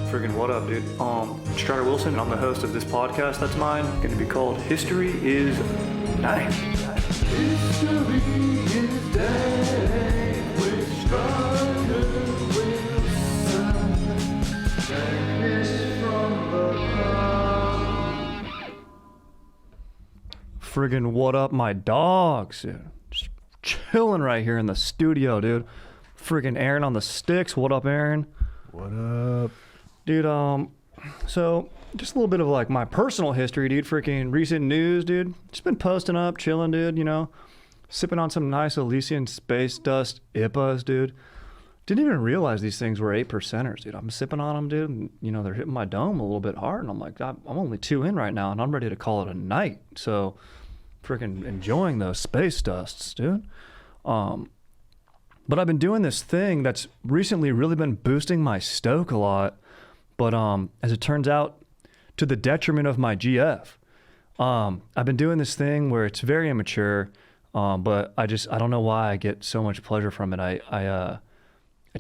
Friggin' what up, dude? Strider Wilson, and I'm the host of this podcast that's mine. Gonna be called History is Dank. History is Dank with Strider Wilson. Dankness from the heart. Friggin' what up, my dogs, dude? Just chilling right here in the studio, dude. Friggin' Aaron on the sticks. What up, Aaron? What up? Dude, so just a little bit of like my personal history, dude. Freaking recent news, dude. Just been posting up, chilling, dude, you know. Sipping on some nice Elysian Space Dust IPAs, dude. Didn't even realize these things were 8%ers, dude. I'm sipping on them, dude, and, you know, they're hitting my dome a little bit hard, and I'm like, I'm only 2 in right now, and I'm ready to call it a night. So, freaking enjoying those space dusts, dude. But I've been doing this thing that's recently really been boosting my stoke a lot, but as it turns out, to the detriment of my GF. I've been doing this thing where it's very immature, but I don't know why I get so much pleasure from it. I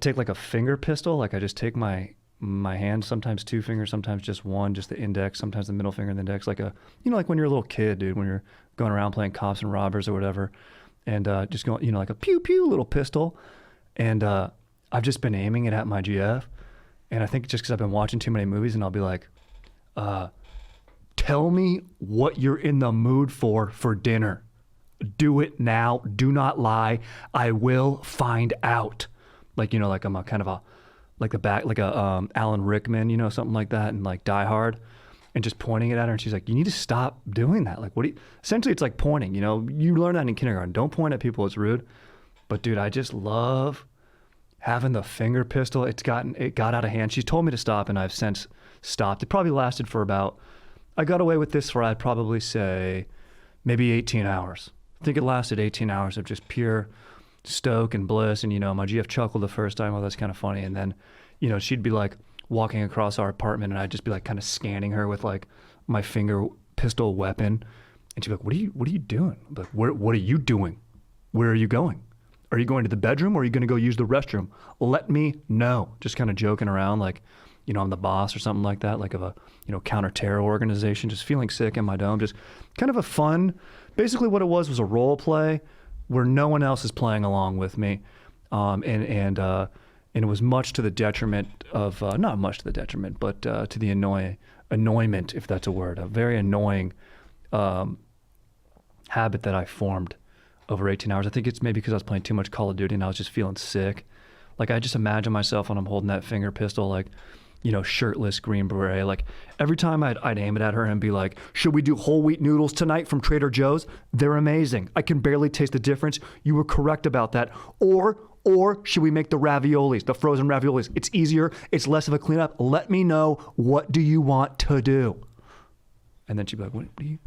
take like a finger pistol, like I just take my hand, sometimes 2 fingers, sometimes just one, just the index, sometimes the middle finger and the index, like like when you're a little kid, dude, when you're going around playing cops and robbers or whatever. And just going, like a pew pew little pistol. And I've just been aiming it at my GF. And I think just because I've been watching too many movies, and I'll be like, tell me what you're in the mood for dinner. Do it now. Do not lie. I will find out. Like, like I'm a kind of a Alan Rickman, something like that, and like Die Hard. And just pointing it at her, and she's like, you need to stop doing that. Like, essentially it's like pointing, you learn that in kindergarten. Don't point at people, it's rude. But dude, I just love having the finger pistol. It got out of hand. She told me to stop, and I've since stopped. It probably lasted for I got away with this for, I'd probably say, maybe 18 hours. I think it lasted 18 hours of just pure stoke and bliss. And, my GF chuckled the first time, oh, that's kind of funny. And then, she'd be like, walking across our apartment, and I'd just be like kind of scanning her with like my finger pistol weapon, and she'd be like, what are you doing? I'm like, what are you doing? Where are you going? Are you going to the bedroom, or are you going to go use the restroom? Let me know. Just kind of joking around like, I'm the boss or something like that, like of a, counter-terror organization, just feeling sick in my dome, just kind of a fun, basically what it was a role play where no one else is playing along with me. And it was much to the detriment of, not much to the detriment, but to the annoyment, if that's a word, a very annoying habit that I formed over 18 hours. I think it's maybe because I was playing too much Call of Duty and I was just feeling sick. Like I just imagine myself when I'm holding that finger pistol, like, shirtless, green beret. Like every time I'd aim it at her and be like, should we do whole wheat noodles tonight from Trader Joe's? They're amazing. I can barely taste the difference. You were correct about that. Or should we make the raviolis, the frozen raviolis? It's easier. It's less of a cleanup. Let me know. What do you want to do? And then she'd be like, what do you,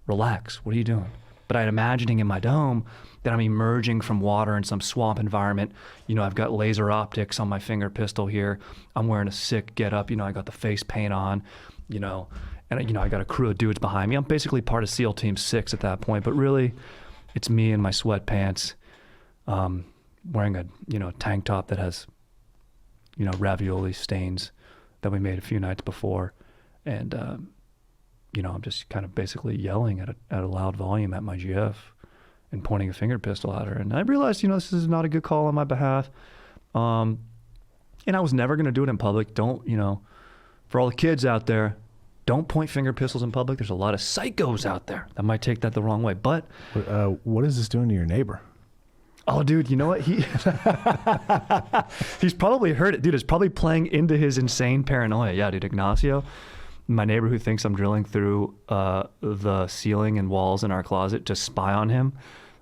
relax. What are you doing? But I'm imagining in my dome that I'm emerging from water in some swamp environment. I've got laser optics on my finger pistol here. I'm wearing a sick getup. I got the face paint on, and I got a crew of dudes behind me. I'm basically part of SEAL Team 6 at that point, but really it's me in my sweatpants, wearing a tank top that has ravioli stains that we made a few nights before, and I'm just kind of basically yelling at a loud volume at my GF and pointing a finger pistol at her. And I realized this is not a good call on my behalf, and I was never going to do it in public. Don't for all the kids out there, don't point finger pistols in public. There's a lot of psychos out there that might take that the wrong way. But what is this doing to your neighbor? Oh, dude, you know what? He's probably heard it. Dude, it's probably playing into his insane paranoia. Yeah, dude, Ignacio, my neighbor who thinks I'm drilling through the ceiling and walls in our closet to spy on him,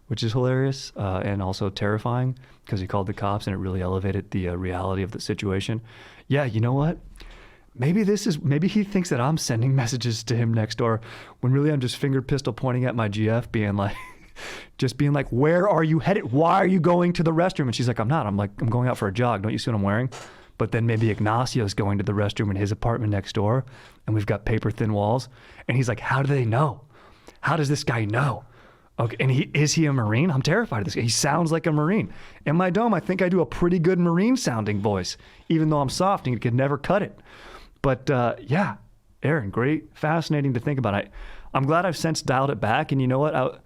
which is hilarious and also terrifying because he called the cops and it really elevated the reality of the situation. Yeah, you know what? Maybe he thinks that I'm sending messages to him next door when really I'm just finger pistol pointing at my GF being like, where are you headed? Why are you going to the restroom? And she's like, I'm not. I'm going out for a jog. Don't you see what I'm wearing? But then maybe Ignacio's going to the restroom in his apartment next door and we've got paper thin walls. And he's like, how do they know? How does this guy know? Okay, and is he a Marine? I'm terrified of this guy. He sounds like a Marine. In my dome, I think I do a pretty good Marine sounding voice, even though I'm soft and you could never cut it. But yeah, Aaron, great, fascinating to think about. I'm glad I've since dialed it back, and you know what?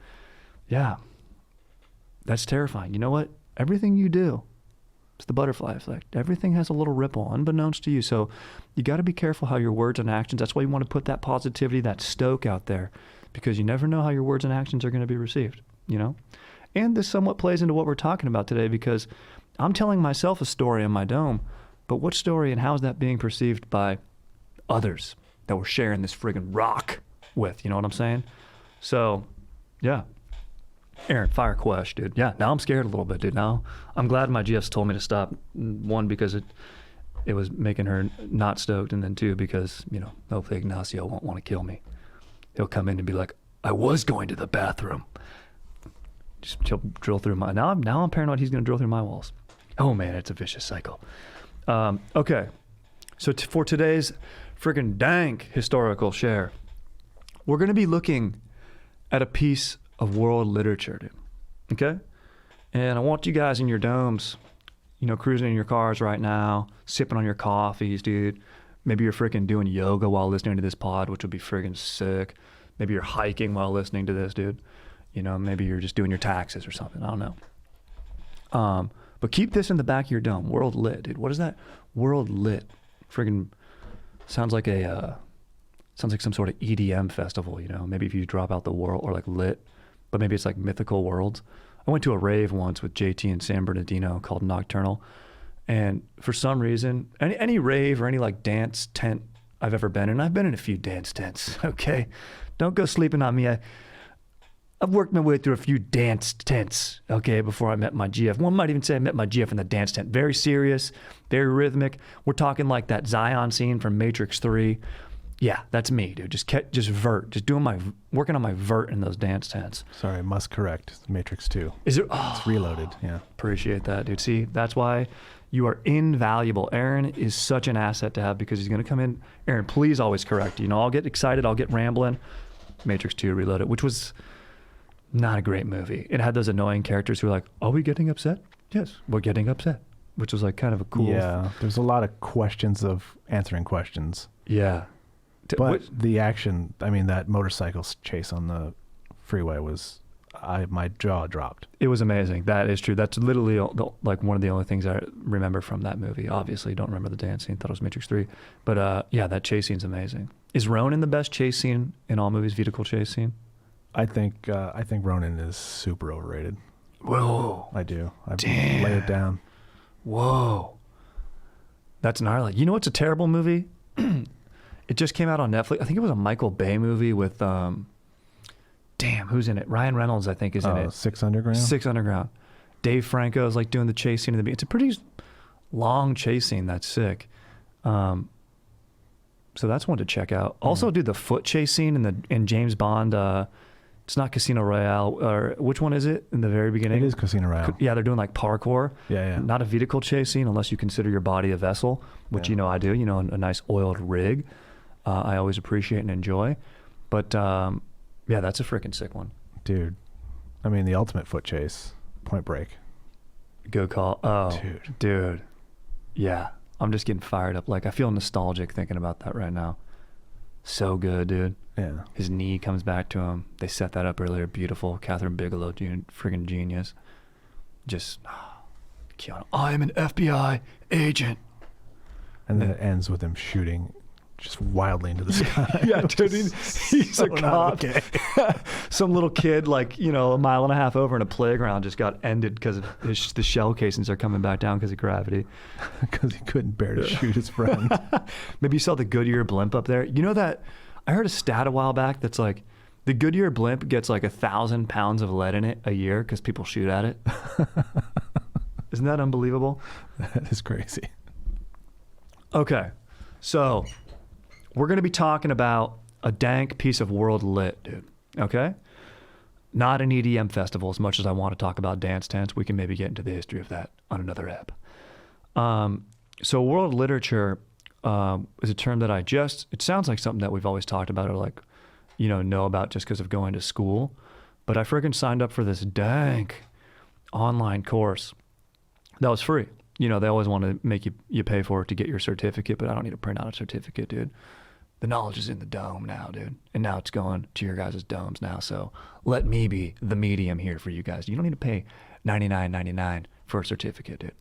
Yeah, that's terrifying. You know what? Everything you do, it's the butterfly effect. Everything has a little ripple, unbeknownst to you. So you got to be careful how your words and actions, that's why you want to put that positivity, that stoke out there, because you never know how your words and actions are going to be received, you know? And this somewhat plays into what we're talking about today, because I'm telling myself a story in my dome, but what story and how is that being perceived by others that we're sharing this friggin' rock with, you know what I'm saying? So, yeah. Aaron, fire quest, dude. Yeah, now I'm scared a little bit, dude. Now I'm glad my GFs told me to stop. One, because it was making her not stoked, and then two, because, you know, hopefully Ignacio won't want to kill me. He'll come in and be like, I was going to the bathroom. He'll drill through my, now I'm paranoid he's going to drill through my walls. Oh man, it's a vicious cycle. Okay, so for today's friggin' dank historical share, we're going to be looking at a piece of world literature, dude. Okay? And I want you guys in your domes, you know, cruising in your cars right now, sipping on your coffees, dude. Maybe you're freaking doing yoga while listening to this pod, which would be friggin' sick. Maybe you're hiking while listening to this, dude. You know, maybe you're just doing your taxes or something. I don't know. But keep this in the back of your dome. World lit, dude. What is that? World lit. Friggin' sounds like some sort of EDM festival, you know? Maybe if you drop out the world, or like lit, but maybe it's like mythical worlds. I went to a rave once with JT and San Bernardino called Nocturnal. And for some reason, any rave or any like dance tent I've ever been in, I've been in a few dance tents, okay? Don't go sleeping on me. I've worked my way through a few dance tents, okay, before I met my GF. One might even say I met my GF in the dance tent. Very serious, very rhythmic. We're talking like that Zion scene from Matrix 3. Yeah, that's me, dude. Just vert. Just working on my vert in those dance tents. Sorry, must correct. It's Matrix 2. Is it? Oh, it's reloaded, yeah. Appreciate that, dude. See, that's why you are invaluable. Aaron is such an asset to have, because he's going to come in. Aaron, please always correct. You know, I'll get excited. I'll get rambling. Matrix 2 Reloaded, which was not a great movie. It had those annoying characters who were like, are we getting upset? Yes, we're getting upset. Which was like kind of a cool... Yeah, there's a lot of questions of answering questions. Yeah. But the action, I mean, that motorcycle chase on the freeway was... my jaw dropped. It was amazing. That is true. That's literally like one of the only things I remember from that movie. Obviously, don't remember the dance scene. Thought it was Matrix 3. But yeah, that chase scene's amazing. Is Ronin the best chase scene in all movies? Vehicle chase scene? I think Ronin is super overrated. Whoa. I do. I Damn. lay it down. Whoa. That's gnarly. You know what's a terrible movie? It just came out on Netflix. I think it was a Michael Bay movie with... damn, who's in it? Ryan Reynolds, I think, is in it. 6 Underground? 6 Underground. Dave Franco is like doing the chase scene in the beginning. It's a pretty long chase scene. That's sick. So that's one to check out. Also, dude, the foot chase scene in James Bond. It's not Casino Royale, or which one is it in the very beginning? It is Casino Royale. Yeah, they're doing like parkour. Yeah. Not a vehicle chase scene unless you consider your body a vessel, which you know I do. You know, a nice oiled rig. I always appreciate and enjoy. But yeah, that's a freaking sick one. Dude, I mean, the ultimate foot chase, Point Break. Good call. Oh, dude. Yeah, I'm just getting fired up. Like, I feel nostalgic thinking about that right now. So good, dude. Yeah. His knee comes back to him. They set that up earlier. Beautiful. Catherine Bigelow, dude, friggin' genius. Just, Keanu, I'm an FBI agent. And then it ends with him shooting just wildly into the sky. Yeah, dude, he's so a cop. Okay. Some little kid, like, you know, a mile and a half over in a playground just got ended because the shell casings are coming back down because of gravity. Because he couldn't bear to shoot his friend. Maybe you saw the Goodyear blimp up there. You know that, I heard a stat a while back that's like, the Goodyear blimp gets like 1,000 pounds of lead in it a year because people shoot at it. Isn't that unbelievable? That is crazy. Okay, so... we're going to be talking about a dank piece of world lit, dude. Okay? Not an EDM festival, as much as I want to talk about dance tents. We can maybe get into the history of that on another ep. So world literature is a term that it sounds like something that we've always talked about or like, you know about just because of going to school. But I freaking signed up for this Dank online course that was free. You know, they always want to make you pay for it to get your certificate, but I don't need to print out a certificate, dude. The knowledge is in the dome now, dude. And now it's going to your guys' domes now. So let me be the medium here for you guys. You don't need to pay $99.99 for a certificate, dude.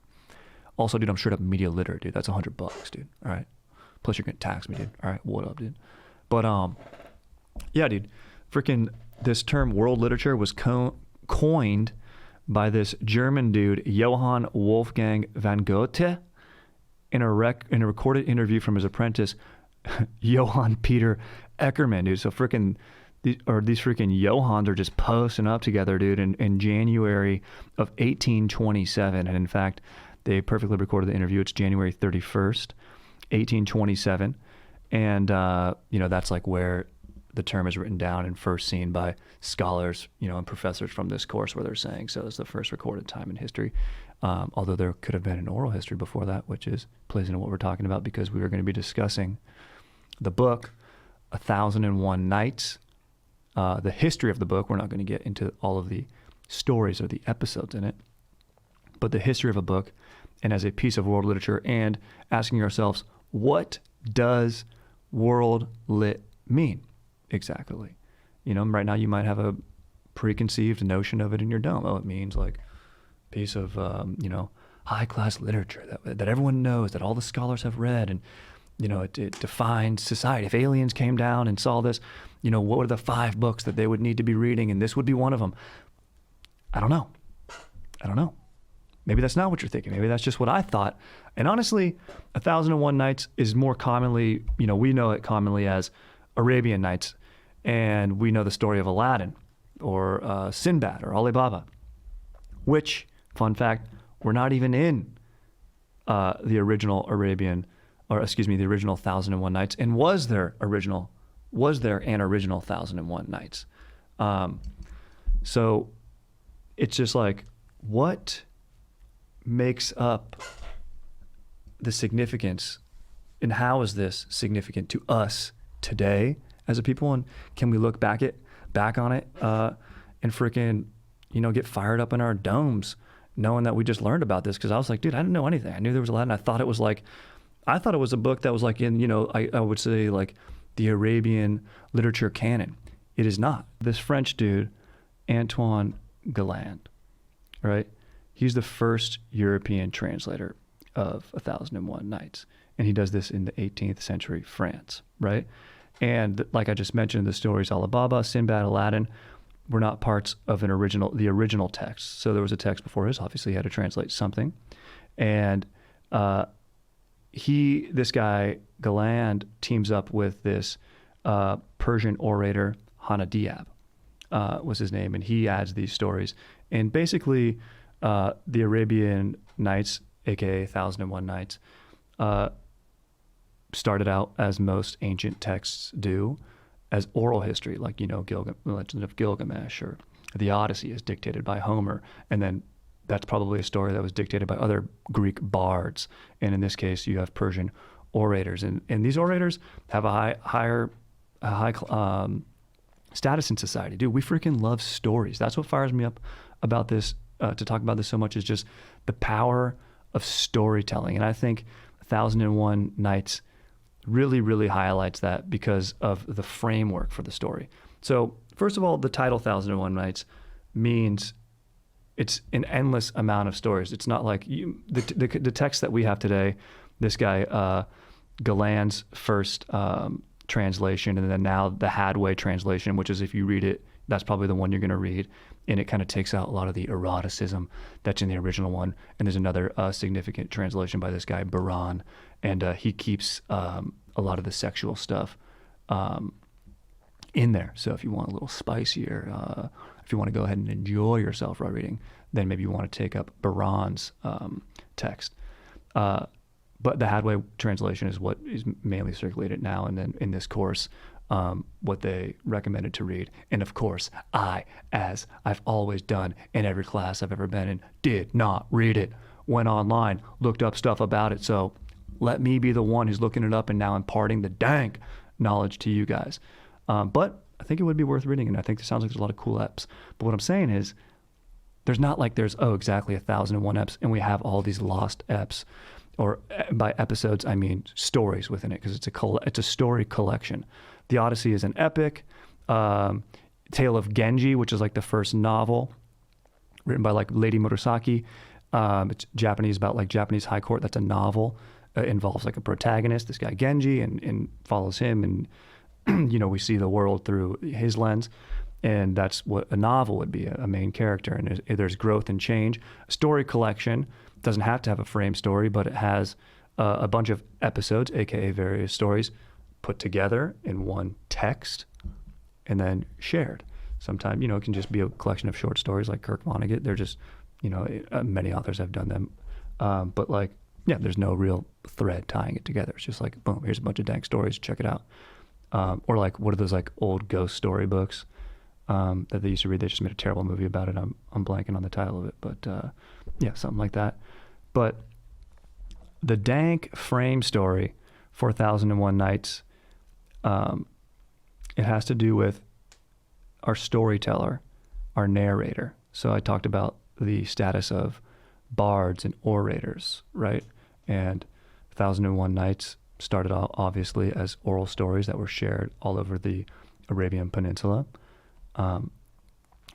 Also, dude, I'm straight up media literate, dude. That's $100, dude. All right. Plus you're going to tax me, dude. All right. What up, dude? But, yeah, dude, freaking this term world literature was coined by this German dude, Johann Wolfgang von Goethe, in a recorded interview from his apprentice, Johann Peter Eckermann, dude. So freaking these freaking Johans are just posting up together, dude, in January of 1827. And in fact, they perfectly recorded the interview. It's January 31st, 1827. And, you know, that's like where the term is written down and first seen by scholars, you know, and professors from this course where they're saying, so it's the first recorded time in history. Although there could have been an oral history before that, which plays into what we're talking about, because we are going to be discussing the book, 1001 Nights, the history of the book. We're not going to get into all of the stories or the episodes in it, but the history of a book, and as a piece of world literature, and asking ourselves, what does world lit mean exactly? You know, right now you might have a preconceived notion of it in your dome. Oh, it means like piece of, you know, high-class literature that everyone knows, that all the scholars have read, and, you know, it defines society. If aliens came down and saw this, you know, what were the 5 books that they would need to be reading, and this would be one of them. I don't know. Maybe that's not what you're thinking. Maybe that's just what I thought. And honestly, 1001 Nights is more commonly, you know, we know it commonly as Arabian Nights, and we know the story of Aladdin or Sinbad or Alibaba, which, fun fact, were not even in the original the original 1001 Nights, and was there an original 1001 Nights. So it's just like, what makes up the significance, and how is this significant to us today as a people? And can we look back on it and freaking, you know, get fired up in our domes knowing that we just learned about this? Because I was like, dude, I didn't know anything. I knew there was Aladdin. I thought it was a book that was like in, you know, I would say like the Arabian literature canon. It is not. This French dude, Antoine Galland, right? He's the first European translator of 1001 Nights. And he does this in the 18th century France, right? And like I just mentioned, the stories Alibaba, Sinbad, Aladdin were not parts of the original text. So there was a text before his. Obviously, he had to translate something. And this guy, Galland, teams up with this Persian orator, Hana Diab, was his name. And he adds these stories. And basically, the Arabian Nights, aka 1001 Nights, started out, as most ancient texts do, as oral history, like, you know, the Legend of Gilgamesh, or the Odyssey is dictated by Homer, and then that's probably a story that was dictated by other Greek bards, and in this case you have Persian orators, and these orators have a high status in society. Dude, we freaking love stories. That's what fires me up about this, to talk about this so much, is just the power of storytelling. And I think 1001 Nights really, really highlights that because of the framework for the story. So first of all, the title 1001 Nights means it's an endless amount of stories. It's not like the text that we have today, this guy, Galland's first translation, and then now the Hadway translation, which is, if you read it, that's probably the one you're going to read. And it kind of takes out a lot of the eroticism that's in the original one. And there's another significant translation by this guy, Baran, and he keeps a lot of the sexual stuff in there. So if you want a little spicier, if you want to go ahead and enjoy yourself while reading, then maybe you want to take up Baran's text. But the Hadway translation is what is mainly circulated now, and then in this course, what they recommended to read. And of course, as I've always done in every class I've ever been in, did not read it. Went online, looked up stuff about it. So let me be the one who's looking it up and now imparting the dank knowledge to you guys. But I think it would be worth reading, and I think it sounds like there's a lot of cool eps. But what I'm saying is, there's not like there's exactly 1,001 eps, and we have all these lost eps, or by episodes I mean stories within it, because it's a story collection. The Odyssey is an epic. Tale of Genji, which is like the first novel written by like Lady Murasaki. It's Japanese, about like Japanese high court. That's a novel. Involves like a protagonist, this guy Genji, and follows him, and we see the world through his lens, and that's what a novel would be, a main character, and there's growth and change. A story collection doesn't have to have a frame story, but it has a bunch of episodes, aka various stories, put together in one text and then shared. Sometimes, it can just be a collection of short stories like Kirk Vonnegut. They're just, many authors have done them, but like, yeah, there's no real thread tying it together. It's just like, boom, here's a bunch of Dank stories, check it out. Or like, what are those like old ghost story books that they used to read? They just made a terrible movie about it. I'm blanking on the title of it, but yeah, something like that. But the Dank frame story, 4001 Nights, it has to do with our storyteller, our narrator. So I talked about the status of bards and orators, right? And 1001 Nights started out obviously as oral stories that were shared all over the Arabian Peninsula. And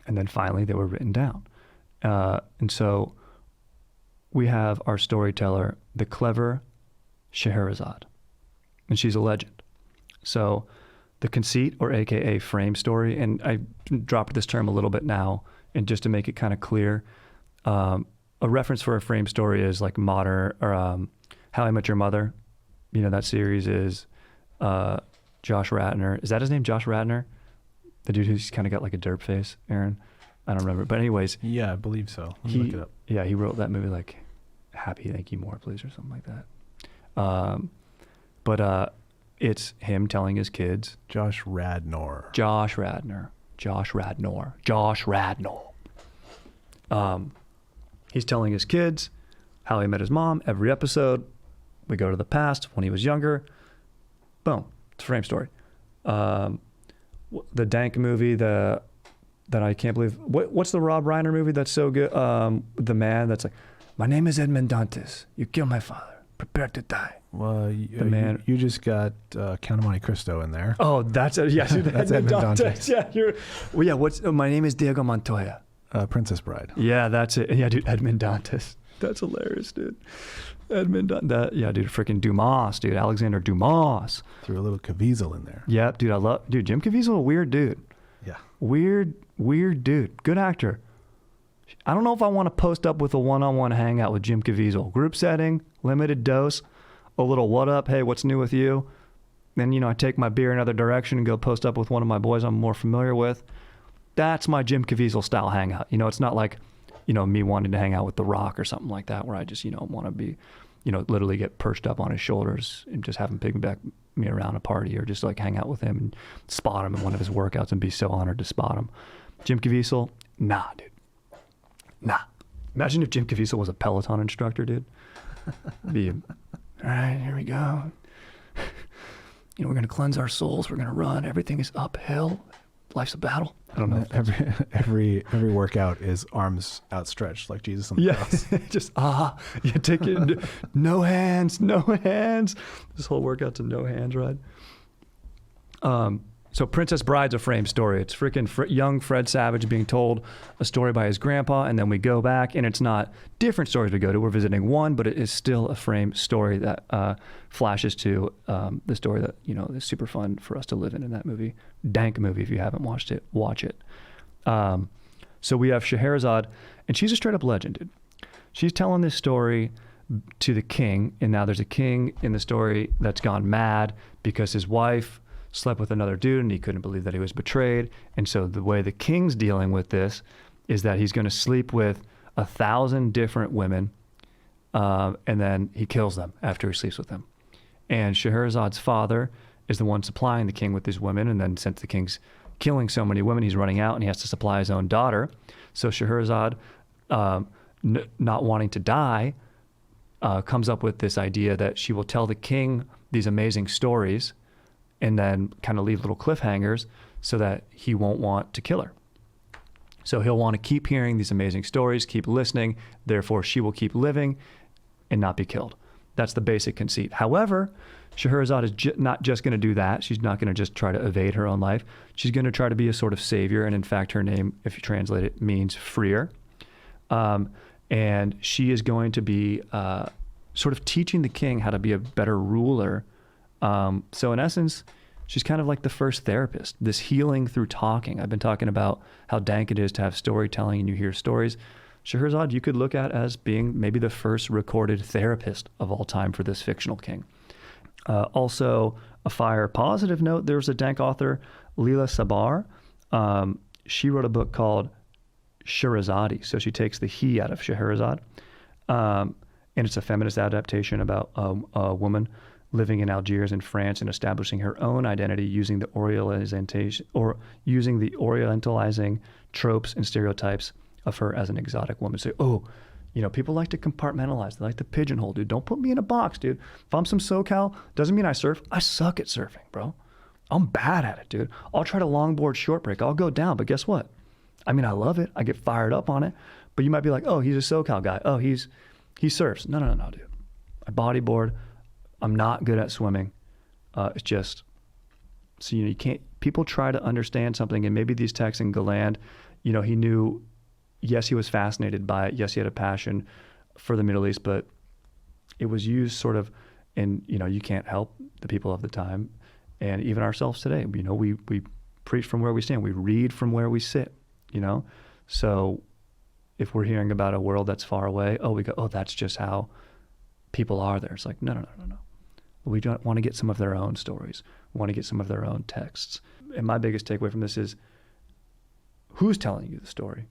then finally they were written down. And so we have our storyteller, the clever Scheherazade, and she's a legend. So the conceit, or AKA frame story, and I dropped this term a little bit now, and just to make it kind of clear, a reference for a frame story is like modern, or How I Met Your Mother. That series is Josh Radnor. Is that his name, Josh Radnor? The dude who's kind of got like a derp face, Aaron? I don't remember. But anyways. Yeah, I believe so. Let me look it up. Yeah, he wrote that movie like Happy, Thank You, More Please, or something like that. But it's him telling his kids. Josh Radnor. He's telling his kids how he met his mom. Every episode, we go to the past when he was younger. Boom, it's a frame story. The Dank movie, that I can't believe. What's the Rob Reiner movie that's so good? The man that's like, my name is Edmond Dantes. You killed my father. Prepare to die. Well, you just got Count of Monte Cristo in there. Oh, that's it. Yes, that's Edmond Dantes. Yeah, my name is Diego Montoya. Princess Bride. Yeah, that's it. Yeah, dude, Edmond Dantes. That's hilarious, dude. Edmond Dantes. Yeah, dude, freaking Dumas, dude. Alexander Dumas. Threw a little Caviezel in there. Yeah, dude, Jim Caviezel, a weird dude. Yeah. Weird dude. Good actor. I don't know if I want to post up with a one-on-one hangout with Jim Caviezel. Group setting, limited dose, a little what up, hey, what's new with you? Then, I take my beer another direction and go post up with one of my boys I'm more familiar with. That's my Jim Caviezel style hangout. It's not like, me wanting to hang out with The Rock or something like that, where I just, want to be, literally get perched up on his shoulders and just have him piggyback me around a party, or just like hang out with him and spot him in one of his workouts and be so honored to spot him. Jim Caviezel, nah, dude. Nah. Imagine if Jim Caviezel was a Peloton instructor, dude. All right, here we go. We're going to cleanse our souls. We're going to run. Everything is uphill. Life's a battle. I don't know. Every workout is arms outstretched like Jesus on the cross. Just you take it. No hands. This whole workout's a no hands ride. So Princess Bride's a frame story. It's freaking young Fred Savage being told a story by his grandpa, and then we go back, and it's not different stories we go to. We're visiting one, but it is still a frame story that flashes to the story that is super fun for us to live in that movie. Dank movie. If you haven't watched it, watch it. So we have Scheherazade, and she's a straight up legend, dude. She's telling this story to the king, and now there's a king in the story that's gone mad because his wife slept with another dude, and he couldn't believe that he was betrayed. And so the way the king's dealing with this is that he's going to sleep with 1,000 different women, and then he kills them after he sleeps with them. And Scheherazade's father is the one supplying the king with these women, and then since the king's killing so many women, he's running out, and he has to supply his own daughter. So Scheherazade, not wanting to die, comes up with this idea that she will tell the king these amazing stories and then kind of leave little cliffhangers so that he won't want to kill her. So he'll want to keep hearing these amazing stories, keep listening, therefore she will keep living and not be killed. That's the basic conceit. However, Scheherazade is not just going to do that. She's not going to just try to evade her own life. She's going to try to be a sort of savior, and in fact, her name, if you translate it, means freer. And she is going to be sort of teaching the king how to be a better ruler. So in essence, she's kind of like the first therapist, this healing through talking. I've been talking about how dank it is to have storytelling and you hear stories. Scheherazade, you could look at as being maybe the first recorded therapist of all time for this fictional king. Also, a fire positive note, there's a dank author, Leela Sabar. She wrote a book called Scheherazade. So she takes the he out of Scheherazade. And it's a feminist adaptation about a woman living in Algiers in France and establishing her own identity using the orientalizing tropes and stereotypes of her as an exotic woman. Say, oh, you know, people like to compartmentalize. They like to pigeonhole, dude. Don't put me in a box, dude. If I'm some SoCal, doesn't mean I surf. I suck at surfing, bro. I'm bad at it, dude. I'll try to longboard short break. I'll go down, but guess what? I mean, I love it. I get fired up on it. But you might be like, oh, he's a SoCal guy. Oh, he surfs. No, dude. I bodyboard. I'm not good at swimming. It's just, so, you know, you can't, people try to understand something, and maybe these texts in Galland, you know, he knew, yes, he was fascinated by it. Yes, he had a passion for the Middle East, but it was used sort of, and, you know, you can't help the people of the time and even ourselves today. You know, we preach from where we stand. We read from where we sit, you know? So if we're hearing about a world that's far away, we go, oh, that's just how people are there. It's like, no. We don't want to get some of their own stories. We want to get some of their own texts. And my biggest takeaway from this is, who's telling you the story?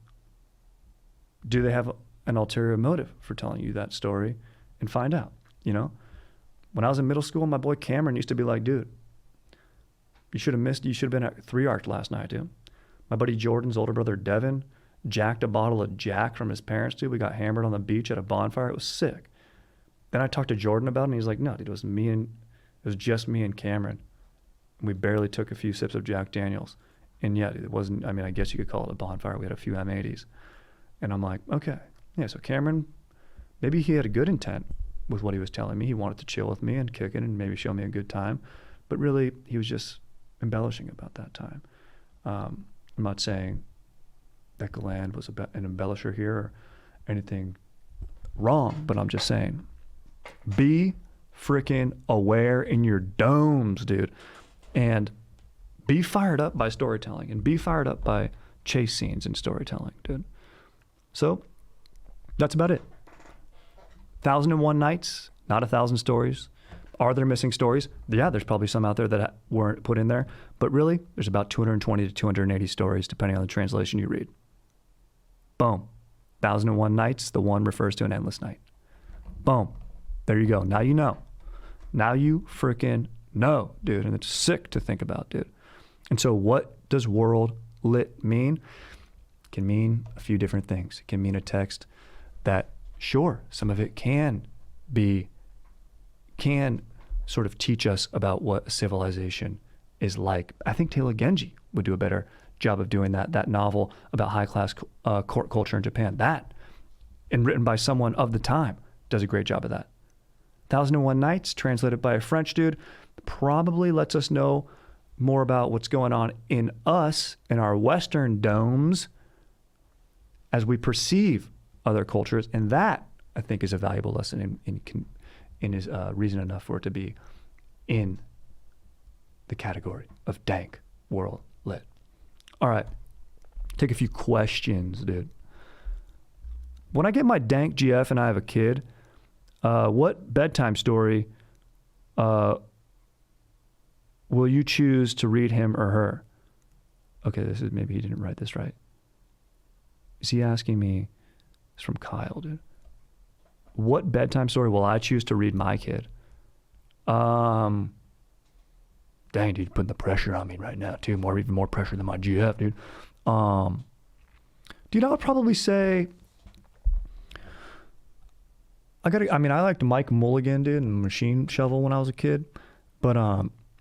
Do they have an ulterior motive for telling you that story? And find out, you know? When I was in middle school, my boy Cameron used to be like, dude, you should have been at 3 Arc last night, dude. My buddy Jordan's older brother Devin jacked a bottle of Jack from his parents, dude. We got hammered on the beach at a bonfire. It was sick. Then I talked to Jordan about it, and he's like, no, dude, it was just me and Cameron. And we barely took a few sips of Jack Daniels. And yeah, it wasn't, I mean, I guess you could call it a bonfire. We had a few M80s. And I'm like, okay. Yeah, so Cameron, maybe he had a good intent with what he was telling me. He wanted to chill with me and kick it and maybe show me a good time. But really, he was just embellishing about that time. I'm not saying that Galland was an embellisher here or anything wrong, but I'm just saying, be freaking aware in your domes, dude. And be fired up by storytelling and be fired up by chase scenes and storytelling, dude. So that's about it. 1,001 nights, not 1,000 stories. Are there missing stories? Yeah, there's probably some out there that weren't put in there. But really, there's about 220 to 280 stories, depending on the translation you read. Boom. 1,001 nights, the one refers to an endless night. Boom. There you go. Now you know. Now you freaking know, dude. And it's sick to think about, dude. And so what does world lit mean? It can mean a few different things. It can mean a text that, sure, some of it can sort of teach us about what a civilization is like. I think Taylor Genji would do a better job of doing that. That novel about high-class court culture in Japan, and written by someone of the time, does a great job of that. 1,001 Nights, translated by a French dude, probably lets us know more about what's going on in us, in our Western domes, as we perceive other cultures. And that, I think, is a valuable lesson and is reason enough for it to be in the category of dank world lit. All right, take a few questions, dude. When I get my dank GF and I have a kid, what bedtime story will you choose to read him or her? Okay, this is, maybe he didn't write this right. Is he asking me? It's from Kyle, dude. What bedtime story will I choose to read my kid? Dang, dude, putting the pressure on me right now too. Even more pressure than my GF, dude. Dude, I would probably say, I liked Mike Mulligan, dude, and Machine Shovel when I was a kid. But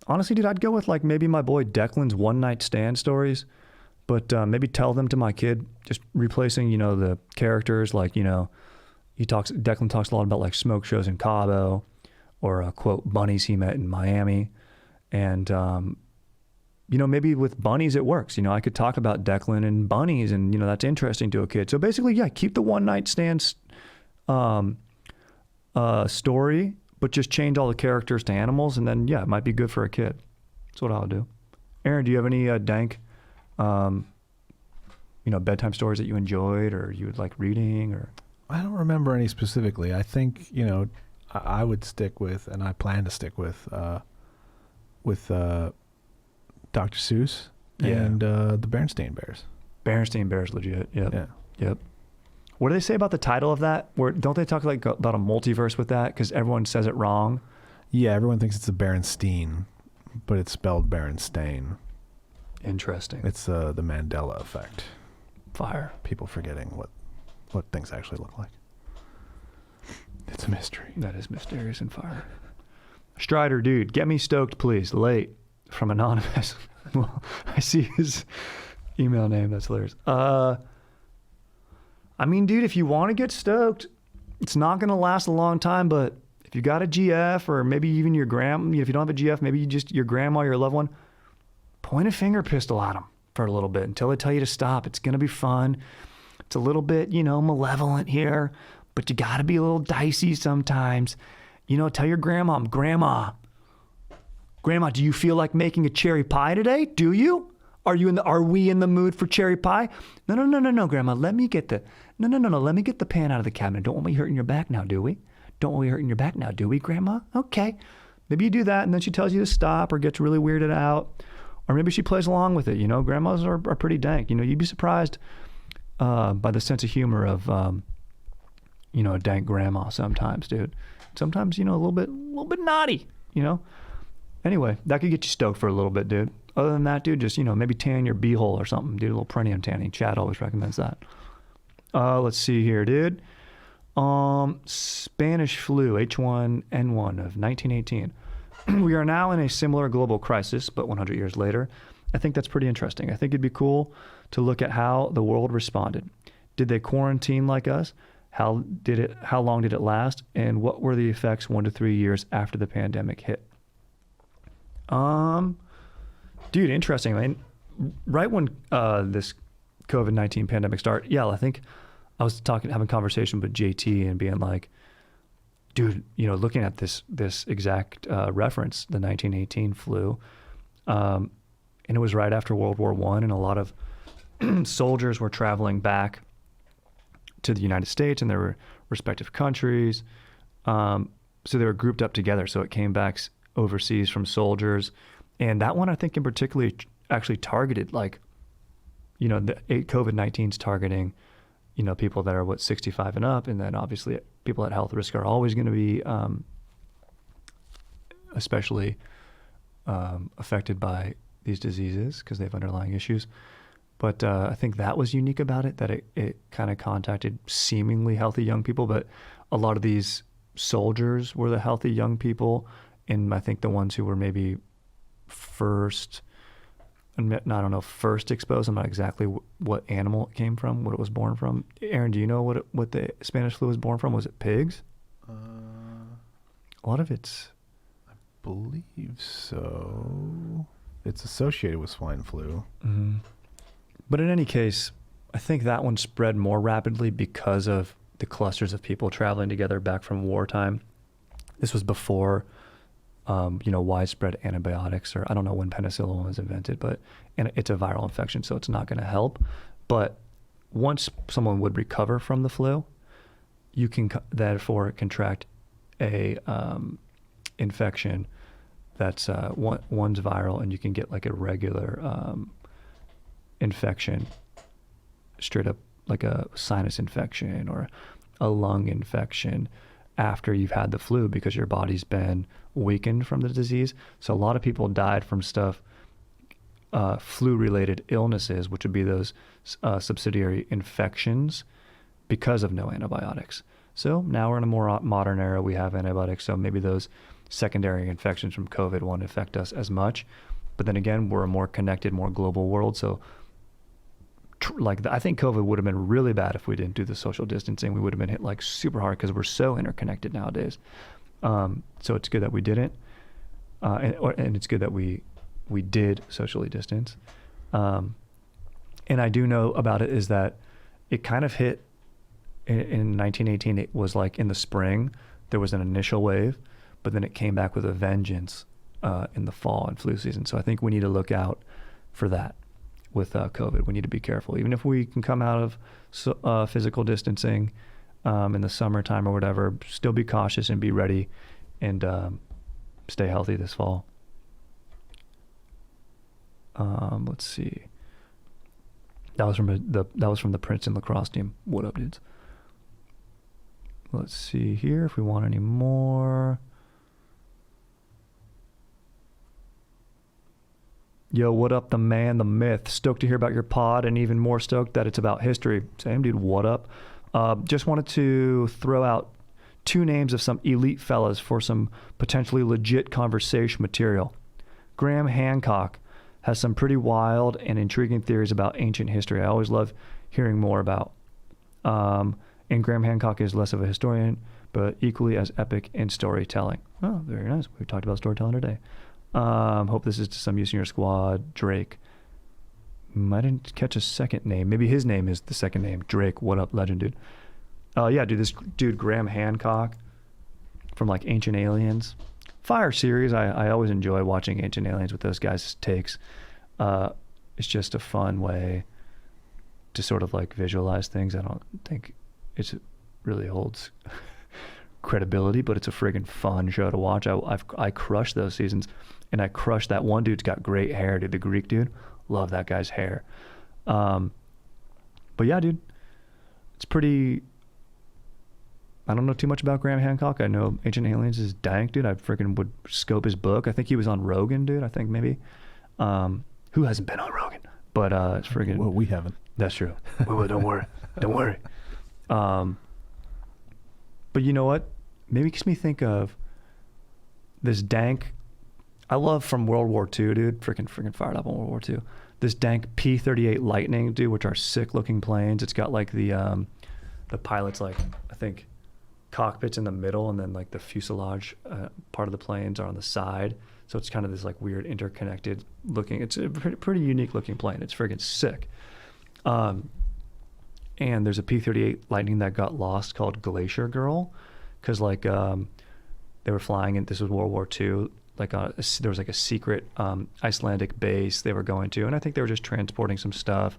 Honestly, dude, I'd go with like maybe my boy Declan's one night stand stories, but maybe tell them to my kid, just replacing, you know, the characters. Like, you know, Declan talks a lot about like smoke shows in Cabo, or quote bunnies he met in Miami. And, you know, maybe with bunnies it works. You know, I could talk about Declan and bunnies, and, you know, that's interesting to a kid. So basically, yeah, keep the one night stand story, but just change all the characters to animals, and then, yeah, it might be good for a kid. That's what I'll do. Aaron, do you have any Dank, you know, bedtime stories that you enjoyed or you would like reading? Or I don't remember any specifically. I think, you know, I would stick with, and I plan to stick with Dr. Seuss and the Berenstain Bears. Berenstain Bears, legit. Yep. Yeah. Yep. What do they say about the title of that? Don't they talk like about a multiverse with that? Because everyone says it wrong. Yeah, everyone thinks it's a Berenstein, but it's spelled Berenstain. Interesting. It's the Mandela effect. Fire. People forgetting what things actually look like. It's a mystery. That is mysterious and fire. Strider, dude, get me stoked, please. Late. From Anonymous. Well, I see his email name. That's hilarious. I mean, dude, if you want to get stoked, it's not going to last a long time, but if you got a GF, or maybe even your if you don't have a GF, maybe your grandma, your loved one, point a finger pistol at them for a little bit until they tell you to stop. It's going to be fun. It's a little bit, you know, malevolent here, but you got to be a little dicey sometimes. You know, tell your grandma, Grandma, do you feel like making a cherry pie today? Do you? Are we in the mood for cherry pie? No, Grandma. Let me get the pan out of the cabinet. Don't want me hurting your back now, do we? Don't want me hurting your back now, do we, Grandma? Okay. Maybe you do that, and then she tells you to stop or gets really weirded out. Or maybe she plays along with it. You know, grandmas are pretty dank. You know, you'd be surprised by the sense of humor of, you know, a dank grandma sometimes, dude. Sometimes, you know, a little bit naughty, you know? Anyway, that could get you stoked for a little bit, dude. Other than that, dude, just, you know, maybe tan your beehole or something. Do a little perineum tanning. Chad always recommends that. Let's see here, dude. Spanish flu, H1N1 of 1918. We are now in a similar global crisis, but 100 years later. I think that's pretty interesting. I think it'd be cool to look at how the world responded. Did they quarantine like us? How long did it last? And what were the effects 1 to 3 years after the pandemic hit? Dude, interesting. I mean, right when this COVID-19 pandemic started, yeah, I think I was having a conversation with JT and being like, dude, you know, looking at this exact reference, the 1918 flu, and it was right after World War I, and a lot of soldiers were traveling back to the United States and their respective countries. So they were grouped up together. So it came back overseas from soldiers. And that one, I think in particular, actually targeted, like, you know, the COVID-19's targeting, you know, people that are 65 and up. And then obviously people at health risk are always going to be especially affected by these diseases because they have underlying issues. But I think that was unique about it, that it kind of contacted seemingly healthy young people, but a lot of these soldiers were the healthy young people, and I think the ones who were maybe first exposed. I'm not exactly what animal it came from, what it was born from. Aaron, do you know what the Spanish flu was born from? Was it pigs? A lot of it's... I believe so. It's associated with swine flu. Mm-hmm. But in any case, I think that one spread more rapidly because of the clusters of people traveling together back from wartime. This was before, you know, widespread antibiotics, or I don't know when penicillin was invented, but it's a viral infection, so it's not going to help. But once someone would recover from the flu, you can therefore contract a infection that's one's viral, and you can get like a regular infection, straight up like a sinus infection or a lung infection after you've had the flu, because your body's been weakened from the disease. So a lot of people died from flu-related illnesses, which would be those subsidiary infections, because of no antibiotics. So now we're in a more modern era. We have antibiotics, so maybe those secondary infections from COVID won't affect us as much. But then again, we're a more connected, more global world. So I think COVID would have been really bad if we didn't do the social distancing. We would have been hit like super hard because we're so interconnected nowadays. So it's good that we didn't. And it's good that we did socially distance. And I do know about it is that it kind of hit in 1918. It was like in the spring, there was an initial wave, but then it came back with a vengeance in the fall and flu season. So I think we need to look out for that with COVID. We need to be careful. Even if we can come out of physical distancing in the summertime or whatever, still be cautious and be ready and stay healthy this fall. Let's see. That was from the Princeton lacrosse team. What up, dudes? Let's see here if we want any more. Yo, what up, the man, the myth? Stoked to hear about your pod, and even more stoked that it's about history. Same, dude. What up? Just wanted to throw out 2 names of some elite fellas for some potentially legit conversation material. Graham Hancock has some pretty wild and intriguing theories about ancient history. I always love hearing more about. And Graham Hancock is less of a historian, but equally as epic in storytelling. Oh, very nice. We talked about storytelling today. Hope this is to some use in your squad. Drake. I didn't catch a second name. Maybe his name is the second name. Drake. What up, legend, dude? Yeah, dude, this dude Graham Hancock from like Ancient Aliens. Fire series. I always enjoy watching Ancient Aliens with those guys' takes. It's just a fun way to sort of like visualize things. I don't think it really holds credibility, but it's a friggin' fun show to watch. I crushed those seasons, and I crushed that one dude's got great hair, dude. The Greek dude, love that guy's hair. But yeah, dude, it's pretty. I don't know too much about Graham Hancock. I know Ancient Aliens is Dank, dude. I freaking would scope his book. I think he was on Rogan, dude. I think maybe. Who hasn't been on Rogan? But it's freaking. Well, we haven't. That's true. Well, don't worry. Don't worry. But you know what? Maybe it makes me think of this Dank. I love from World War II, dude. Freaking fired up on World War II. This Dank P-38 Lightning, dude, which are sick looking planes. It's got like the pilot's like, I think, cockpit's in the middle, and then like the fuselage part of the planes are on the side. So it's kind of this like weird interconnected looking. It's a pretty unique looking plane. It's freaking sick. And there's a P-38 Lightning that got lost called Glacier Girl, because like they were flying, and this was World War II. Like there was like a secret Icelandic base they were going to, and I think they were just transporting some stuff.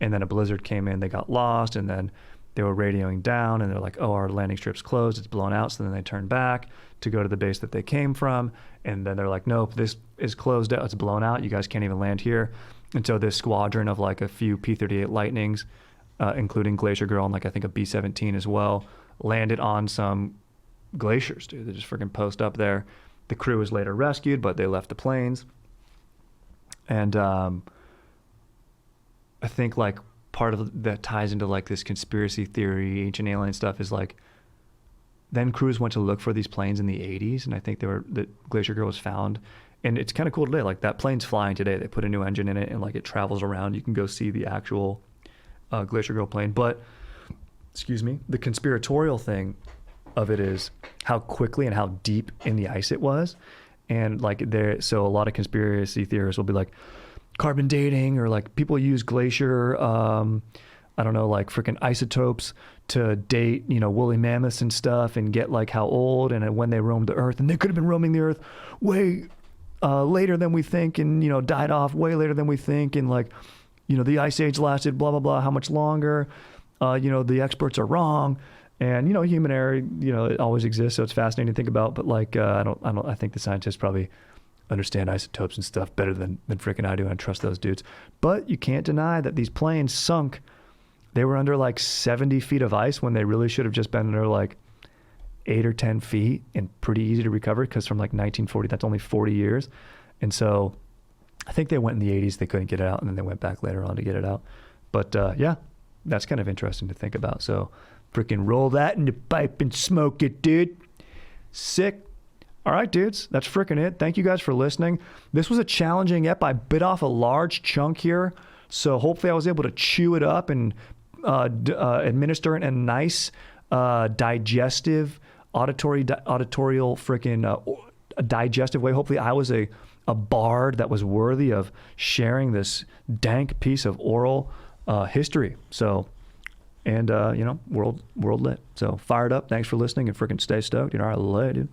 And then a blizzard came in, they got lost, and then they were radioing down, and they're like, "Oh, our landing strip's closed, it's blown out." So then they turned back to go to the base that they came from, and then they're like, "Nope, this is closed out, it's blown out. You guys can't even land here." And so this squadron of like a few P-38 Lightnings, including Glacier Girl and like I think a B-17 as well, landed on some glaciers, dude. They just freaking post up there. The crew was later rescued, but they left the planes. And I think like part of that ties into like this conspiracy theory, ancient alien stuff is like, then crews went to look for these planes in the 80s, and I think the Glacier Girl was found. And it's kind of cool today. Like that plane's flying today. They put a new engine in it, and like it travels around. You can go see the actual Glacier Girl plane. But, excuse me, the conspiratorial thing of it is how quickly and how deep in the ice it was. And like so a lot of conspiracy theorists will be like carbon dating, or like people use glacier, I don't know, like freaking isotopes to date, woolly mammoths and stuff, and get like how old and when they roamed the earth. And they could have been roaming the earth way later than we think, and died off way later than we think, and like the ice age lasted blah blah blah how much longer. The experts are wrong. And human error, it always exists, so it's fascinating to think about. But like, I think the scientists probably understand isotopes and stuff better than freaking I do, and I trust those dudes. But you can't deny that these planes sunk. They were under like 70 feet of ice when they really should have just been under like 8 or 10 feet, and pretty easy to recover, because from like 1940, that's only 40 years. And so I think they went in the 80s, they couldn't get it out, and then they went back later on to get it out. But yeah, that's kind of interesting to think about. So freaking roll that in the pipe and smoke it, dude. Sick. All right, dudes, that's freaking it. Thank you guys for listening. This was a challenging ep. I bit off a large chunk here, so hopefully I was able to chew it up and administer it in a nice, digestive, auditorial freaking digestive way. Hopefully I was a bard that was worthy of sharing this dank piece of oral history. So, and, world lit. So fired up. Thanks for listening and freaking stay stoked. I love you, dude.